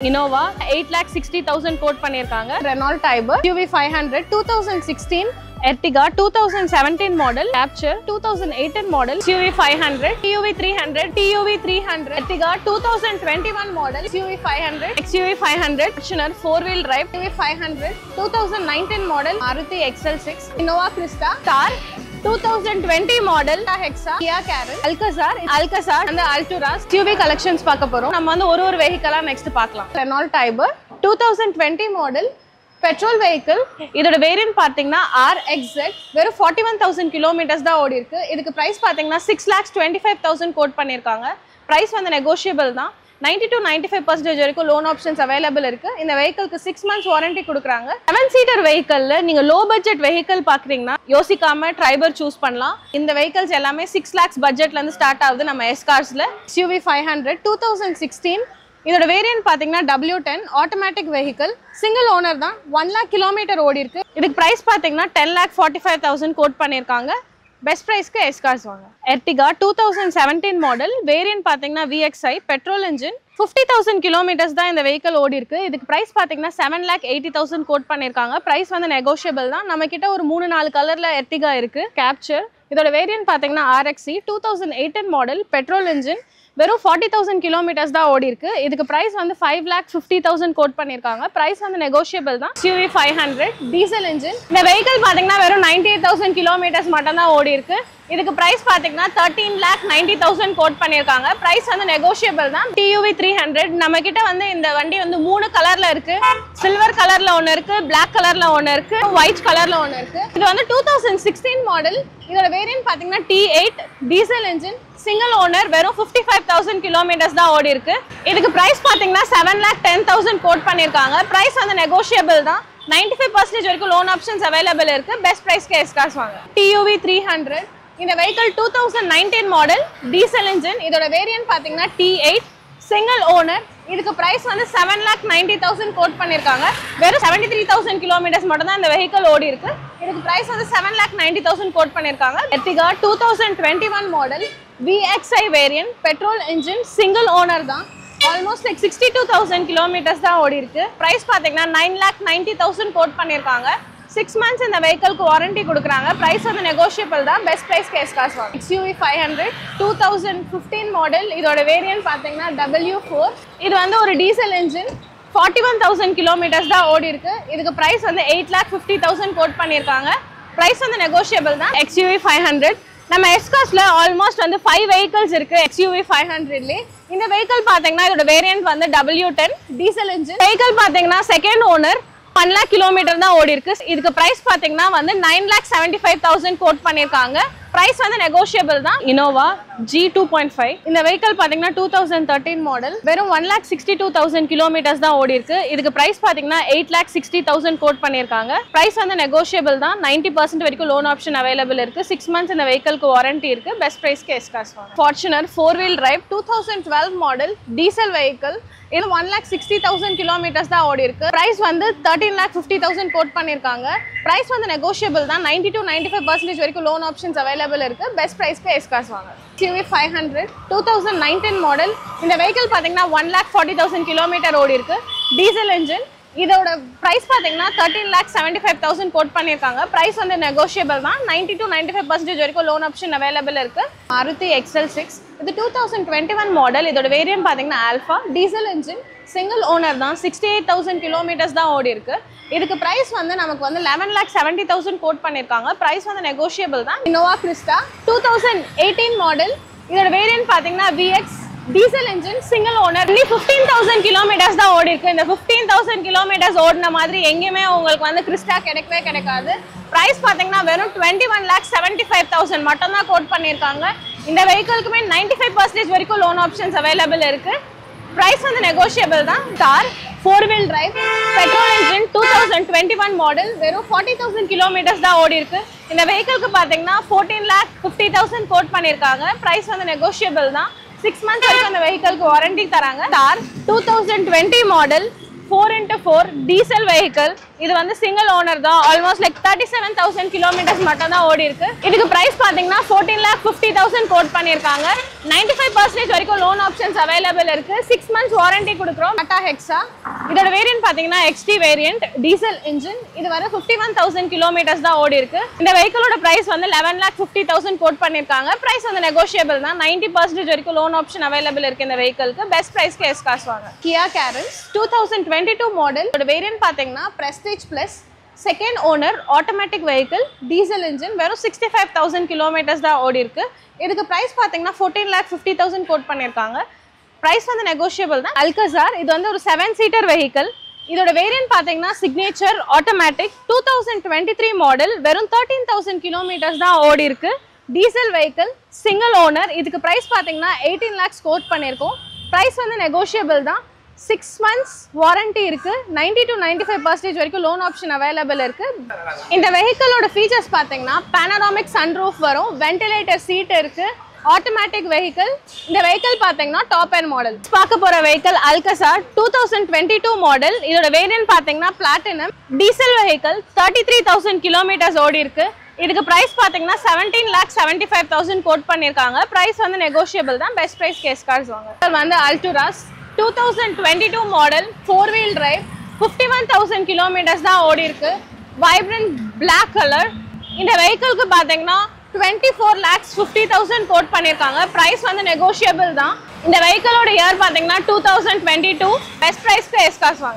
Innova 8,60,000 code பண்ணிருக்காங்க. Renault Tiber SUV 500 2016 Ertiga 2017 model, Capture 2018 model, SUV 500, TUV 300, TUV 300, Ertiga 2021 model, SUV 500, XUV 500, Fortuner 4-wheel drive, SUV 500, 2019 model, Maruti XL6, Innova Crista, Thar 2020 model, Hexa, Kia Carol, Alcazar and Altura SUV collections பார்க்க போறோம். நம்ம வந்து ஒரு வெஹிக்கிளா next பார்க்கலாம். Renault Tiber 2020 model petrol vehicle. இதோட variant பாத்தீங்கன்னா RXZ வெறும் 41,000 kilometres தான் ஓடி இருக்கு. இதுக்கு பிரைஸ் பாத்தீங்கன்னா 6,25,000 கோட் பண்ணிருக்காங்க. பிரைஸ் வந்து நெகோஷியபிள் தான். 90 to 95% வரைக்கும் லோன் ஆப்ஷன்ஸ் அவைலபிள் இருக்கு. இந்த வெஹிக்கிளுக்கு 6 months வாரண்டி கொடுக்குறாங்க. 7-seater வெஹிக்கிள்ல நீங்க லோ பட்ஜெட் வெஹிக்கிள் பாக்குறீங்கன்னா யோசிக்காம ட்ரைபர் சூஸ் பண்ணலாம். இந்த வெஹிக்கிள்ஸ் எல்லாமே 6 lakhs பட்ஜெட்ல இருந்து ஸ்டார்ட் ஆகுது நம்ம எஸ்கார்ஸ்ல. SUV 500 2016 இதோட வேரியன்ட் பாத்தீங்கன்னா W10 automatic vehicle, single owner தான், 1 lakh கிலோமீட்டர் ஓடி இருக்கு. இதுக்கு பிரைஸ் பாத்தீங்கன்னா 10,45,000 கோட் பண்ணிருக்காங்க. பெஸ்ட் பிரைஸ்க்கு எஸ்கார்ஸ் வாங்க. Ertiga 2017 மாடல், வேரியன்ட் பாத்தீங்கன்னா VXI பெட்ரோல் இன்ஜின், 50,000 கிலோமீட்டர்ஸ் தான் இந்த வெஹிக்கிள் ஓடி இருக்கு. இதுக்கு பிரைஸ் பாத்தீங்கன்னா 7,80,000 கோட் பண்ணிருக்காங்க. பிரைஸ் வந்து நெகோஷியபிள் தான். நம்ம கிட்ட ஒரு 3-4 கலர்ல Ertiga இருக்கு. Capture இதோட வேரியன்ட் பாத்தீங்கன்னா RXE 2018 மாடல், பெட்ரோல் இன்ஜின், வெறும் 40,000 கிலோமீட்டர்ஸ் தான் ஓடி இருக்கு. இதுக்கு பிரைஸ் வந்து 5,50,000 கோட் பண்ணிருக்காங்க. பிரைஸ் வந்து நெகோஷியபிள் தான். SUV 500 diesel engine. இந்த வெஹிக்கிள் பாத்தீங்கன்னா வெறும் 98,000 கிலோமீட்டர்ஸ் மட்டும் தான் ஓடி இருக்கு. இதுக்கு பிரைஸ் பாத்தீங்கன்னா 13,90,000 கோட் பண்ணிருக்காங்க. பிரைஸ் வந்து நெகோஷியபிள் தான். TUV 300 நம்ம கிட்ட வந்து இந்த வண்டி வந்து 3 கலர்ல இருக்கு. சில்வர் கலர்ல ஒன்னு இருக்கு, பிளாக் கலர்ல ஒன்னு இருக்கு, ஒயிட் கலர்ல ஒன்னு இருக்கு. இது வந்து 2016 மாடல். இதோட வேரியன்ட் பாத்தீங்கன்னா T8 diesel engine, single owner, வெறும் 55,000 கிலோமீட்டர்ஸ் தான் ஓடி இருக்கு. இதுக்கு பிரைஸ் பாத்தீங்கன்னா 7,10,000 கோட் பண்ணிருக்காங்க. பிரைஸ் வந்து நெகோஷியபிள் தான். 95% வரைக்கும் லோன் ஆப்ஷன்ஸ் அவைலபிள் இருக்கு. பெஸ்ட் பிரைஸ்க்கு எஸ்கார்ஸ் வாங்க. TUV 300 இந்த வெஹிக்கிள் 2019 மாடல், டீசல் இன்ஜின். இதோட வேரியன்ட் பாத்தீங்கன்னா T8 சிங்கிள் ஓனர். இதுக்கு பிரைஸ் வந்து 7,90,000 கோட் பண்ணிருக்காங்க. வெறும் 73,000 கிலோமீட்டர்ஸ் மட்டும் தான் இந்த வெஹிக்கிள் ஓடி இருக்கு. இதுக்கு பிரைஸ் வந்து 7,90,000 கோட் பண்ணிருக்காங்க. Ertiga 2021 model, VXI variant, petrol engine, single owner தான். ஆல்மோஸ்ட் லைக் 62,000 கிலோமீட்டர்ஸ் தான் ஓடி இருக்கு. பிரைஸ் பாத்தீங்கன்னா 9,90,000 கோட் பண்ணிருக்காங்க. 6 months இந்த வெஹிக்கிளுக்கு வாரண்டி கொடுக்குறாங்க. பிரைஸ் வந்து நெகோஷியபிள் தான். பெஸ்ட் பிரைஸ் எஸ்கார்ஸ் வாங்க. SUV 500 2015 model. இதோட வேரியன்ட் பாத்தீங்கன்னா W4. இது வந்து ஒரு டீசல் இன்ஜின், 41,000 கிலோமீட்டர்ஸ் தான் ஓடி இருக்கு. இதுக்கு பிரைஸ் வந்து 8,50,000 கோட் பண்ணிருக்காங்க. பிரைஸ் வந்து நெகோஷியபிள் தான். XUV 500 நம்ம எஸ்கார்ஸ்ல ஆல்மோஸ்ட் வந்து 5 vehicles இருக்கு. XUV 500லே இந்த வெஹிக்கிள் பாத்தீங்கன்னா இதோட வேரியன்ட் வந்து W10 டீசல் இன்ஜின். வெஹிக்கிள் பாத்தீங்கன்னா செகண்ட் ஓனர், 1 lakh கிலோமீட்டர் தான் ஓடி இருக்கு. இதுக்கு பிரைஸ் பாத்தீங்கன்னா வந்து 9,75,000 கோட் பண்ணிருக்காங்க. பிரைஸ் வந்து நெகோஷியபிள் தான். Innova G2.5 இந்த வெஹிக்கிள் பாத்தீங்கன்னா 2013 மாடல், வெறும் 1,62,000 கிலோமீட்டர்ஸ் தான் ஓடி இருக்கு. இதுக்கு பிரைஸ் பாத்தீங்கன்னா 8,60,000 கோட் பண்ணிருக்காங்க. பிரைஸ் வந்து நெகோஷியபிள் தான். 90% வரைக்கும் லோன் ஆப்ஷன் அவைலபிள் இருக்கு. 6 months இந்த வெஹிக்கிளுக்கு வாரண்டி இருக்கு. பெஸ்ட் பிரைஸ்க்கு எஸ்கார்ஸ் வாங்க. Fortuner 4-wheel drive 2012 model, diesel vehicle. இது 1,60,000 கிலோமீட்டர்ஸ் தான் ஓடி இருக்கு. பிரைஸ் வந்து 13,50,000 கோட் பண்ணிருக்காங்க. பிரைஸ் வந்து நெகோஷியபிள் தான். 90 to 95% வரைக்கும் லோன் ஆப்ஷன்ஸ் அவைலபிள் இருக்கு. பெஸ்ட் பிரைஸ்க்கு எஸ்கார்ஸ் வாங்க. SUV 500 2019 model. இந்த வெஹிக்கிள் பாத்தீங்கன்னா 1,40,000 கிலோமீட்டர் ஓடி இருக்கு. Diesel engine. இதோட பிரைஸ் பாத்தீங்கன்னா 13,75,000 கோட் பண்ணிருக்காங்க. பிரைஸ் வந்து நெகோஷியபிள் தான். 90 to 95% வரைக்கும் லோன் ஆப்ஷன் அவைலபிள் இருக்கு. Maruti XL6 இது 2021 மாடல். இதோட வேரியன்ட் பாத்தீங்கன்னா alpha diesel engine, single owner தான், 68,000 கிலோமீட்டர்ஸ் தான் ஓடி இருக்கு. இதுக்கு பிரைஸ் வந்து நமக்கு வந்து 11,70,000 கோட் பண்ணிருக்காங்க. பிரைஸ் வந்து நெகோஷியபிள் தான். Innova Crista 2018 model. இதோட வேரியன்ட் பாத்தீங்கன்னா VX diesel engine, single owner. 15,000 kilometres தான் ஓடி இருக்கு. இந்த 15,000 கிலோமீட்டர்ஸ் ஓடின மாதிரி எங்கேயுமே உங்களுக்கு வந்து கிறிஸ்டா கிடைக்கவே கிடைக்காது. பிரைஸ் பாத்தீங்கன்னா வெறும் 21,75,000 மட்டும் தான் கோட் பண்ணிருக்காங்க. இந்த வெஹிக்கிளுக்குமே 95% வரைக்கும் லோன் ஆப்ஷன்ஸ் அவைலபிள் இருக்கு. பிரைஸ் வந்து நெகோஷியபிள் தான். Thar 4-wheel drive petrol engine, 2021 model, வெறும் 40,000 கிலோமீட்டர்ஸ் தான் ஓடி இருக்கு. இந்த வெஹிக்கிளுக்கு பாத்தீங்கன்னா 14,50,000 கோட் பண்ணிருக்காங்க. பிரைஸ் வந்து நெகோஷியபிள் தான். 6 months வரைக்கும் இந்த வெஹிக்கிளுக்கு வாரண்டி தராங்க. Thar 2020 model, 4x4 diesel vehicle. இது வந்து சிங்கிள் ஓனர் தான். ஆல்மோஸ்ட் லைக் 37,000 கிலோமீட்டர்ஸ் மட்டும் தான் ஓடி இருக்கு. இதுக்கு பிரைஸ் பாத்தீங்கன்னா 14,50,000 கோட் பண்ணிருக்காங்க. 95% வரைக்கும் லோன் ஆப்ஷன்ஸ் அவைலபிள் இருக்கு. 6 months வாரண்டி கொடுக்குறோம். டாடா ஹெக்ஸா. இதோட வேரியன்ட் பாத்தீங்கன்னா XT வேரியன்ட் டீசல் இன்ஜின். இது வர 51,000 கிலோமீட்டர்ஸ் தான் ஓடி இருக்கு. இந்த வெஹிக்கிளோட பிரைஸ் வந்து 11,50,000 கோட் பண்ணிருக்காங்க. பிரைஸ் வந்து நெகோஷியபிள் தான். 90% வரைக்கும் லோன் ஆப்ஷன் அவைலபிள் இருக்கு இந்த வெஹிக்கிளுக்கு. பெஸ்ட் பிரைஸ்க்கு எஸ் காஸ் வாங்க. Kia Carens 2022 model. இதோட வேரியன்ட் பாத்தீங்கன்னா prestige plus second owner automatic vehicle diesel engine. வெறும் 65,000 கிலோமீட்டர்ஸ் தான் ஓடி இருக்கு. இதுக்கு பிரைஸ் பாத்தீங்கன்னா 14,50,000 கோட் பண்ணிருக்காங்க. பிரைஸ் வந்து நெகோஷியபிள் தான். அல்கசார் இது வந்து ஒரு 7 சீட்டர் வெஹிக்கிள். இதோட வேரியன்ட் பாத்தீங்கன்னா சிக்னேச்சர் ஆட்டோமேட்டிக் 2023 மாடல். வெறும் 13,000 கிலோமீட்டர்ஸ் தான் ஓடி இருக்கு. Diesel vehicle single owner. இதுக்கு பிரைஸ் பாத்தீங்கன்னா 18 lakhs கோட் பண்ணிருக்கோம். பிரைஸ் வந்து நெகோஷியபிள் தான். 6 months வாரண்டி இருக்கு. 90 to 95% வரைக்கும் லோன் ஆப்ஷன் அவைலபிள் இருக்கு. இந்த வெஹிக்கிளோட ஃபீச்சர்ஸ் பாத்தீங்கன்னா பேனராமிக் சன்ரூஃப் வரும், வென்டிலேட்டர் சீட் இருக்கு, ஆட்டோமேட்டிக் வெஹிக்கிள். இந்த வெஹிக்கிள் பாத்தீங்கன்னா டாப் எண்ட் மாடல். பார்க்க போற வெஹிக்கிள் அல்கசார் 2022 மாடல். இதோட வேரியன்ட் பாத்தீங்கன்னா பிளாட்டினம் டீசல் வெஹிக்கிள். 33,000 கிலோமீட்டர்ஸ் ஓடி இருக்கு. இதுக்கு பிரைஸ் பாத்தீங்கன்னா 17,75,000 கோட் பண்ணிருக்காங்க. பிரைஸ் வந்து நெகோஷியபிள் தான். பெஸ்ட் பிரைஸ் கேஸ் கார்ஸ் வாங்க. வந்து Alturas 2022 model 4-wheel drive 51,000 kilometres தான் ஓடி இருக்கு. Vibrant black colour. இந்த வெஹிக்கிளுக்கு பாத்தீங்கன்னா 24,50,000 கோட் பண்ணிருக்காங்க. பிரைஸ் வந்து நெகோஷியபிள் தான். இந்த வெஹிக்கிளோட இயர் பாத்தீங்கன்னா 2022. பெஸ்ட் பிரைஸ்க்கு எஸ் காஸ் வாங்க.